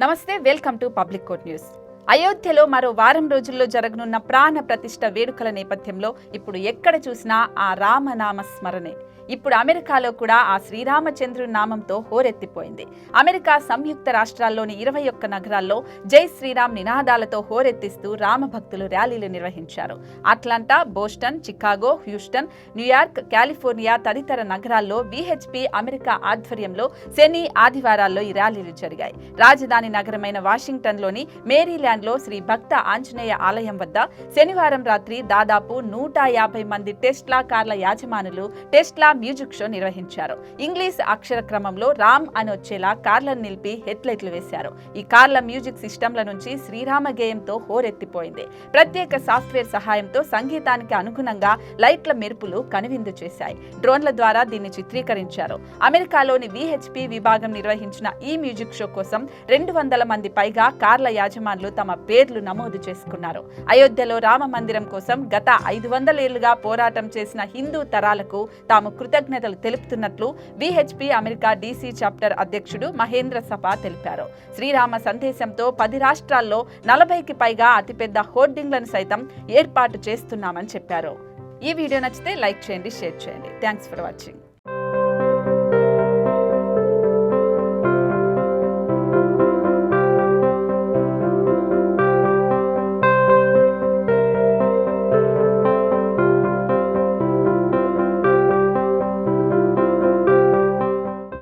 నమస్తే, welcome to public court news. అయోధ్యలో మరో వారం రోజుల్లో జరగనున్న ప్రాణ ప్రతిష్ఠ వేడుకల నేపథ్యంలో ఇప్పుడు ఎక్కడ చూసినా ఆ రామనామ స్మరణే. ఇప్పుడు అమెరికాలో కూడా ఆ శ్రీరామచంద్రుని నామంతో హోరెత్తిపోయింది. అమెరికా సంయుక్త రాష్ట్రాల్లోని 21 నగరాల్లో జై శ్రీరామ్ నినాదాలతో హోరెత్తిస్తూ రామభక్తులు ర్యాలీలు నిర్వహించారు. Atlanta, Boston, Chicago, Houston, New York, California తదితర నగరాల్లో విహెచ్పి అమెరికా ఆధ్వర్యంలో శని, ఆదివారాల్లో ఈ ర్యాలీలు జరిగాయి. రాజధాని నగరమైన వాషింగ్టన్లోని మేరీల్యాండ్లో శ్రీ భక్త ఆంజనేయ ఆలయం వద్ద శనివారం రాత్రి దాదాపు 150 మంది టెస్లా కార్ల యాజమానులు టెస్లా మ్యూజిక్ షో నిర్వహించారు. ఇంగ్లీష్ అక్షర క్రమంలో రామ్ అని వచ్చేలా కార్లను నిలిపి హెడ్లైట్లు వేశారు. ఈ కార్ల మ్యూజిక్ సిస్టంల నుంచి శ్రీరామ గేయంతో హోరెత్తిపోయింది. ప్రత్యేక సాఫ్ట్వేర్ సహాయంతో సంగీతానికి అనుగుణంగా లైట్ల మెరుపులు కనువిందు చేశాయి. డ్రోన్ల ద్వారా దీన్ని చిత్రీకరించారు. అమెరికాలోని విహెచ్పి విభాగం నిర్వహించిన ఈ మ్యూజిక్ షో కోసం 200 మంది పైగా కార్ల యాజమానులు తమ పేర్లు నమోదు చేసుకున్నారు. అయోధ్యలో రామ మందిరం కోసం గత 500 ఏళ్లుగా పోరాటం చేసిన హిందూ తరాలకు తాము కృతజ్ఞతలు తెలుపుతున్నట్లు విహెచ్పి అమెరికా DC చాప్టర్ అధ్యక్షుడు మహేంద్ర సపా తెలిపారు. శ్రీరామ సందేశంతో 10 రాష్ట్రాల్లో 40కి పైగా అతిపెద్ద హోర్డింగ్లను సైతం ఏర్పాటు చేస్తున్నామని చెప్పారు. ఈ వీడియో నచ్చితే లైక్ చేయండి, షేర్ చేయండి. Thanks for watching.